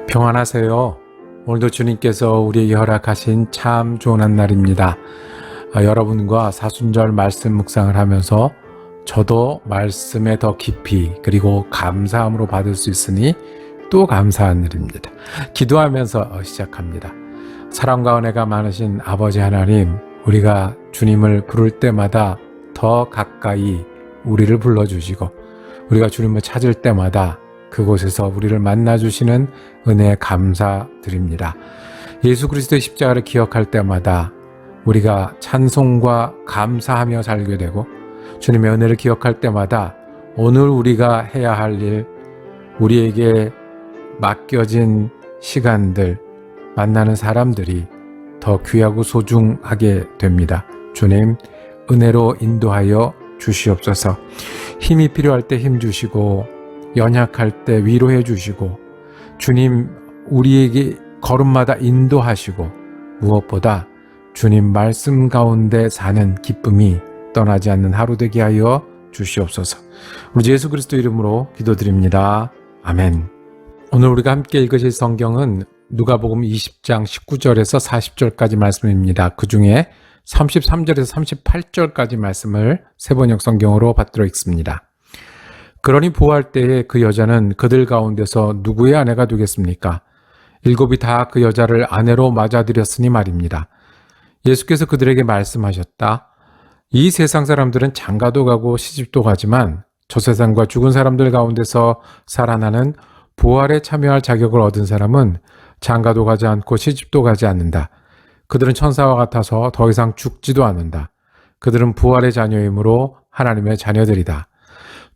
평안하세요. 오늘도 주님께서 우리에게 허락하신 참 좋은 한날입니다. 여러분과 사순절 말씀 묵상을 하면서 저도 말씀에 더 깊이 그리고 감사함으로 받을 수 있으니 또 감사한 일입니다. 기도하면서 시작합니다. 사랑과 은혜가 많으신 아버지 하나님, 우리가 주님을 부를 때마다 더 가까이 우리를 불러주시고 우리가 주님을 찾을 때마다 그곳에서 우리를 만나주시는 은혜에 감사드립니다. 예수 그리스도의 십자가를 기억할 때마다 우리가 찬송과 감사하며 살게 되고, 주님의 은혜를 기억할 때마다 오늘 우리가 해야 할 일, 우리에게 맡겨진 시간들, 만나는 사람들이 더 귀하고 소중하게 됩니다. 주님, 은혜로 인도하여 주시옵소서. 힘이 필요할 때 힘 주시고, 연약할 때 위로해 주시고, 주님 우리에게 걸음마다 인도하시고, 무엇보다 주님 말씀 가운데 사는 기쁨이 떠나지 않는 하루 되게 하여 주시옵소서. 우리 예수 그리스도 이름으로 기도드립니다. 아멘. 오늘 우리가 함께 읽으실 성경은 누가복음 20장 19절에서 40절까지 말씀입니다. 그 중에 33절에서 38절까지 말씀을 세번역 성경으로 받들어 읽습니다. 그러니 부활 때에 그 여자는 그들 가운데서 누구의 아내가 되겠습니까? 7이 다 그 여자를 아내로 맞아들였으니 말입니다. 예수께서 그들에게 말씀하셨다. 이 세상 사람들은 장가도 가고 시집도 가지만 저 세상과 죽은 사람들 가운데서 살아나는 부활에 참여할 자격을 얻은 사람은 장가도 가지 않고 시집도 가지 않는다. 그들은 천사와 같아서 더 이상 죽지도 않는다. 그들은 부활의 자녀이므로 하나님의 자녀들이다.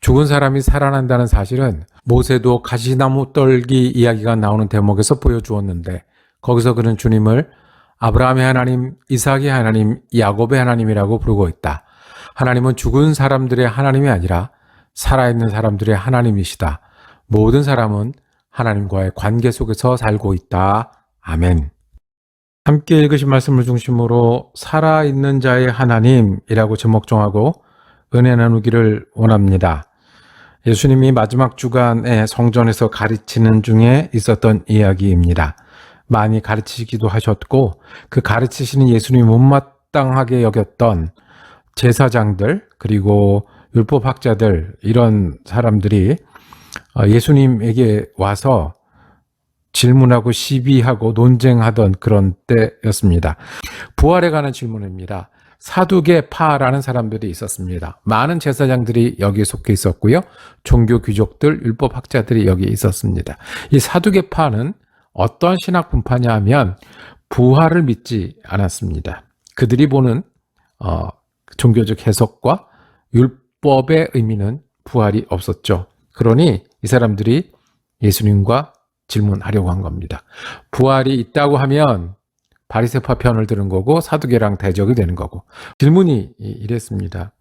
죽은 사람이 살아난다는 사실은 모세도 가시나무 떨기 이야기가 나오는 대목에서 보여주었는데, 거기서 그는 주님을 아브라함의 하나님, 이삭의 하나님, 야곱의 하나님이라고 부르고 있다. 하나님은 죽은 사람들의 하나님이 아니라 살아있는 사람들의 하나님이시다. 모든 사람은 하나님과의 관계 속에서 살고 있다. 아멘. 함께 읽으신 말씀을 중심으로 살아있는 자의 하나님이라고 제목 정하고 은혜 나누기를 원합니다. 예수님이 마지막 주간에 성전에서 가르치는 중에 있었던 이야기입니다. 많이 가르치기도 하셨고, 그 가르치시는 예수님이 못마땅하게 여겼던 제사장들, 그리고 율법학자들, 이런 사람들이 예수님에게 와서 질문하고 시비하고 논쟁하던 그런 때였습니다. 부활에 관한 질문입니다. 사두개파라는 사람들이 있었습니다. 많은 제사장들이 여기에 속해 있었고요. 종교 귀족들, 율법학자들이 여기에 있었습니다. 이 사두개파는 어떤 신학 분파냐 하면 부활을 믿지 않았습니다. 그들이 보는 종교적 해석과 율법의 의미는 부활이 없었죠. 그러니 이 사람들이 예수님과 질문하려고 한 겁니다. 부활이 있다고 하면 바리새파 편을 드는 거고 사두개랑 대적이 되는 거고. 질문이 이랬습니다.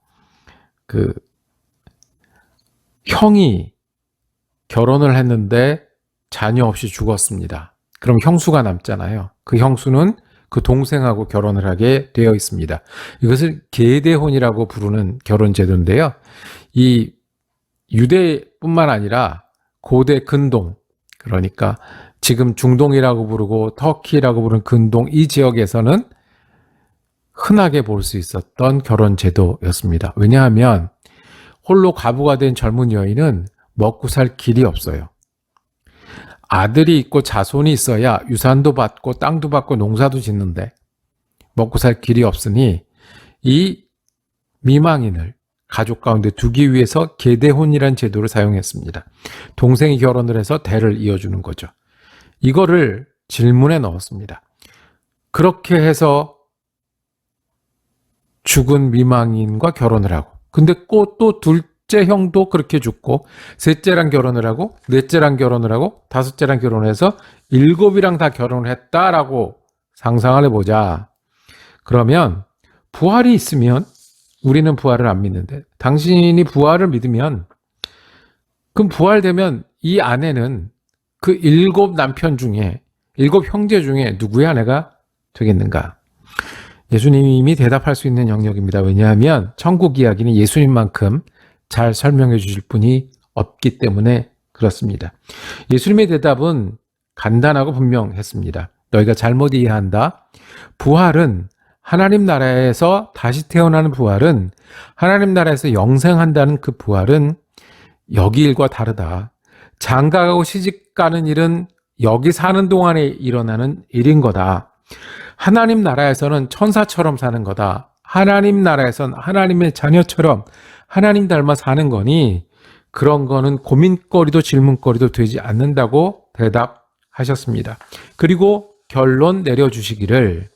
형이 결혼을 했는데 자녀 없이 죽었습니다. 그럼 형수가 남잖아요. 그 형수는 그 동생하고 결혼을 하게 되어 있습니다. 이것을 계대혼이라고 부르는 결혼 제도인데요. 이 유대뿐만 아니라 고대 근동, 그러니까 지금 중동이라고 부르고 터키라고 부르는 근동, 이 지역에서는 흔하게 볼 수 있었던 결혼 제도였습니다. 왜냐하면 홀로 과부가 된 젊은 여인은 먹고 살 길이 없어요. 아들이 있고 자손이 있어야 유산도 받고 땅도 받고 농사도 짓는데 먹고 살 길이 없으니 이 미망인을 가족 가운데 두기 위해서 계대혼이라는 제도를 사용했습니다. 동생이 결혼을 해서 대를 이어주는 거죠. 이거를 질문에 넣었습니다. 그렇게 해서 죽은 미망인과 결혼을 하고, 근데 또 둘째 형도 그렇게 죽고, 셋째랑 결혼을 하고, 넷째랑 결혼을 하고, 다섯째랑 결혼해서 7이랑 다 결혼을 했다라고 상상을 해보자. 그러면 부활이 있으면 우리는 부활을 안 믿는데, 당신이 부활을 믿으면, 그럼 부활되면 이 아내는 그 7 남편 중에, 7 형제 중에 누구의 아내가 되겠는가? 예수님이 대답할 수 있는 영역입니다. 왜냐하면 천국 이야기는 예수님만큼 잘 설명해 주실 분이 없기 때문에 그렇습니다. 예수님의 대답은 간단하고 분명했습니다. 너희가 잘못 이해한다. 부활은 하나님 나라에서 다시 태어나는 부활은 하나님 나라에서 영생한다는 그 부활은 여기 일과 다르다. 장가가고 시집가는 일은 여기 사는 동안에 일어나는 일인 거다. 하나님 나라에서는 천사처럼 사는 거다. 하나님 나라에선 하나님의 자녀처럼 하나님 닮아 사는 거니 그런 거는 고민거리도 질문거리도 되지 않는다고 대답하셨습니다. 그리고 결론 내려주시기를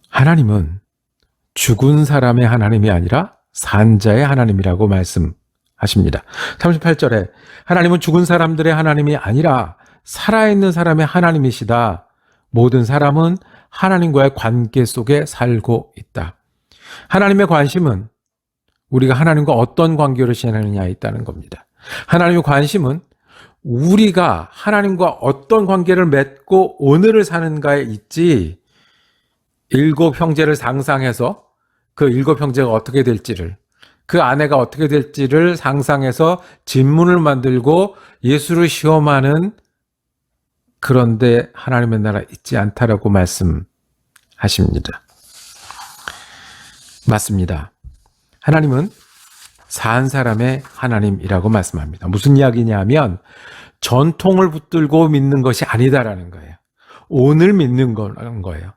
하나님은 죽은 사람의 하나님이 아니라 산 자의 하나님이라고 말씀하십니다. 38절에 하나님은 죽은 사람들의 하나님이 아니라 살아있는 사람의 하나님이시다. 모든 사람은 하나님과의 관계 속에 살고 있다. 하나님의 관심은 우리가 하나님과 어떤 관계를 지내느냐에 있다는 겁니다. 하나님의 관심은 우리가 하나님과 어떤 관계를 맺고 오늘을 사는가에 있지, 7 형제를 상상해서 그 7 형제가 어떻게 될지를, 그 아내가 어떻게 될지를 상상해서 진문을 만들고 예수를 시험하는, 그런데 하나님의 나라 있지 않다라고 말씀하십니다. 맞습니다. 하나님은 산 사람의 하나님이라고 말씀합니다. 무슨 이야기냐면 전통을 붙들고 믿는 것이 아니다라는 거예요. 오늘 믿는 거예요.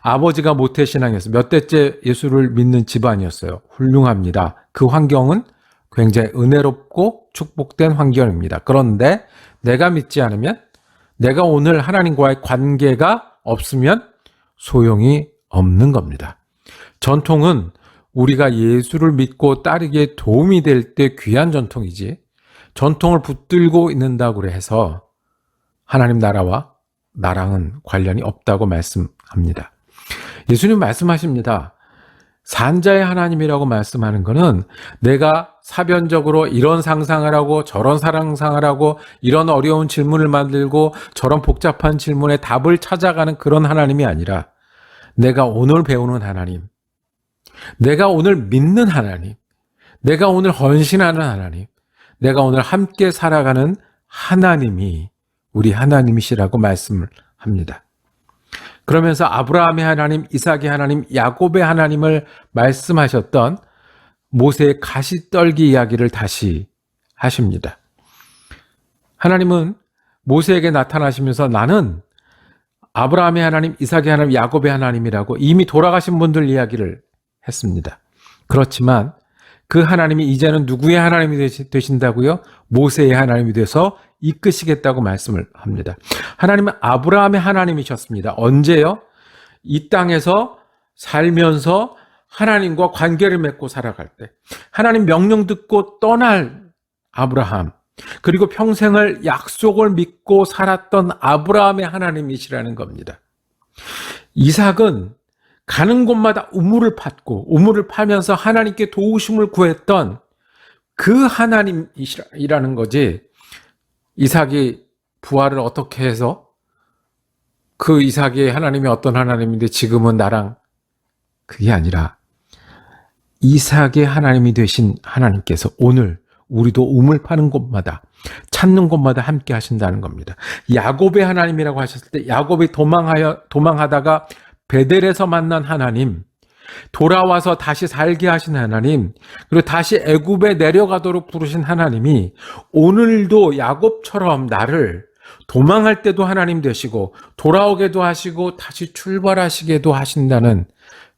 아버지가 모태신앙이었어요. 몇 대째 예수를 믿는 집안이었어요. 훌륭합니다. 그 환경은 굉장히 은혜롭고 축복된 환경입니다. 그런데 내가 믿지 않으면, 내가 오늘 하나님과의 관계가 없으면 소용이 없는 겁니다. 전통은 우리가 예수를 믿고 따르기에 도움이 될 때 귀한 전통이지, 전통을 붙들고 있는다고 해서 하나님 나라와 나랑은 관련이 없다고 말씀합니다. 예수님 말씀하십니다. 산자의 하나님이라고 말씀하는 것은 내가 사변적으로 이런 상상을 하고 저런 상상을 하고 이런 어려운 질문을 만들고 저런 복잡한 질문에 답을 찾아가는 그런 하나님이 아니라 내가 오늘 배우는 하나님, 내가 오늘 믿는 하나님, 내가 오늘 헌신하는 하나님, 내가 오늘 함께 살아가는 하나님이 우리 하나님이시라고 말씀을 합니다. 그러면서 아브라함의 하나님, 이삭의 하나님, 야곱의 하나님을 말씀하셨던 모세의 가시떨기 이야기를 다시 하십니다. 하나님은 모세에게 나타나시면서 나는 아브라함의 하나님, 이삭의 하나님, 야곱의 하나님이라고 이미 돌아가신 분들 이야기를 했습니다. 그렇지만 그 하나님이 이제는 누구의 하나님이 되신다고요? 모세의 하나님이 돼서 이끄시겠다고 말씀을 합니다. 하나님은 아브라함의 하나님이셨습니다. 언제요? 이 땅에서 살면서 하나님과 관계를 맺고 살아갈 때, 하나님 명령 듣고 떠날 아브라함, 그리고 평생을 약속을 믿고 살았던 아브라함의 하나님이시라는 겁니다. 이삭은 가는 곳마다 우물을 팠고 우물을 파면서 하나님께 도우심을 구했던 그 하나님이라는 거지, 이삭이 부활을 어떻게 해서 그 이삭의 하나님이 어떤 하나님인데 지금은 나랑, 그게 아니라 이삭의 하나님이 되신 하나님께서 오늘 우리도 우물 파는 곳마다 찾는 곳마다 함께 하신다는 겁니다. 야곱의 하나님이라고 하셨을 때 야곱이 도망하다가 베델에서 만난 하나님, 돌아와서 다시 살게 하신 하나님, 그리고 다시 애굽에 내려가도록 부르신 하나님이 오늘도 야곱처럼 나를 도망할 때도 하나님 되시고 돌아오게도 하시고 다시 출발하시게도 하신다는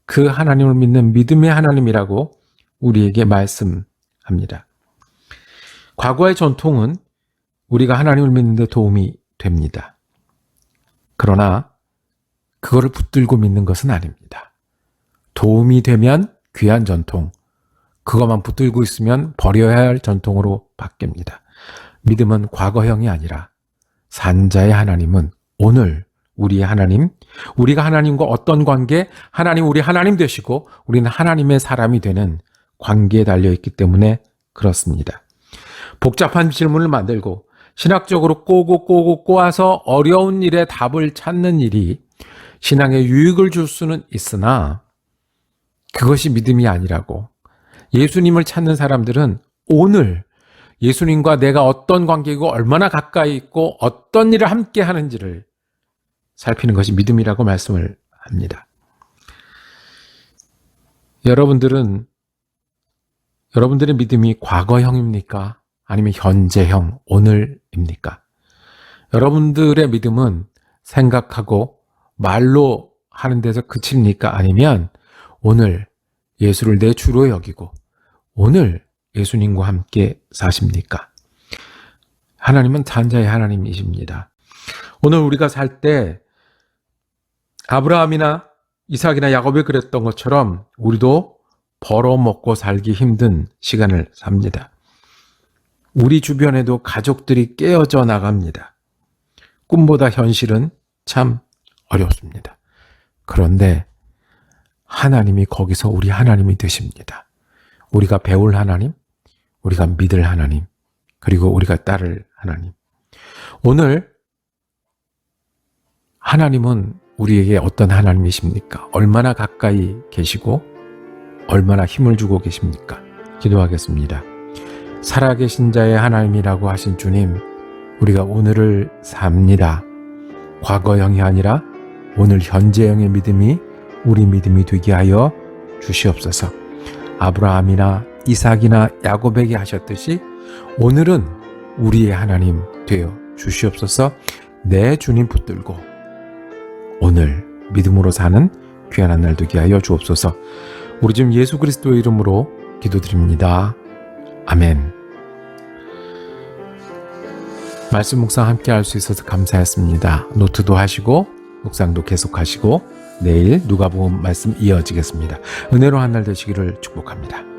그 하나님을 믿는 믿음의 하나님이라고 우리에게 말씀합니다. 과거의 전통은 우리가 하나님을 믿는 데 도움이 됩니다. 그러나 그거를 붙들고 믿는 것은 아닙니다. 도움이 되면 귀한 전통, 그것만 붙들고 있으면 버려야 할 전통으로 바뀝니다. 믿음은 과거형이 아니라 산자의 하나님은 오늘 우리의 하나님, 우리가 하나님과 어떤 관계, 하나님 우리 하나님 되시고 우리는 하나님의 사람이 되는 관계에 달려있기 때문에 그렇습니다. 복잡한 질문을 만들고 신학적으로 꼬고 꼬아서 어려운 일에 답을 찾는 일이 신앙에 유익을 줄 수는 있으나 그것이 믿음이 아니라고, 예수님을 찾는 사람들은 오늘 예수님과 내가 어떤 관계이고 얼마나 가까이 있고 어떤 일을 함께 하는지를 살피는 것이 믿음이라고 말씀을 합니다. 여러분들의 믿음이 과거형입니까? 아니면 현재형, 오늘입니까? 여러분들의 믿음은 생각하고 말로 하는 데서 그칩니까? 아니면 오늘 예수를 내 주로 여기고 오늘 예수님과 함께 사십니까? 하나님은 산자의 하나님이십니다. 오늘 우리가 살 때 아브라함이나 이삭이나 야곱이 그랬던 것처럼 우리도 벌어먹고 살기 힘든 시간을 삽니다. 우리 주변에도 가족들이 깨어져 나갑니다. 꿈보다 현실은 참 어렵습니다. 그런데 하나님이 거기서 우리 하나님이 되십니다. 우리가 배울 하나님, 우리가 믿을 하나님, 그리고 우리가 따를 하나님. 오늘 하나님은 우리에게 어떤 하나님이십니까? 얼마나 가까이 계시고 얼마나 힘을 주고 계십니까? 기도하겠습니다. 살아계신 자의 하나님이라고 하신 주님, 우리가 오늘을 삽니다. 과거형이 아니라 오늘 현재형의 믿음이 우리 믿음이 되게 하여 주시옵소서. 아브라함이나 이삭이나 야곱에게 하셨듯이 오늘은 우리의 하나님 되어 주시옵소서. 내 주님 붙들고 오늘 믿음으로 사는 귀한 한 날 되게 하여 주옵소서. 우리 주님 예수 그리스도의 이름으로 기도드립니다. 아멘. 말씀 묵상 함께 할 수 있어서 감사했습니다. 노트도 하시고 묵상도 계속하시고 내일 누가복음 말씀 이어지겠습니다. 은혜로 한 날 되시기를 축복합니다.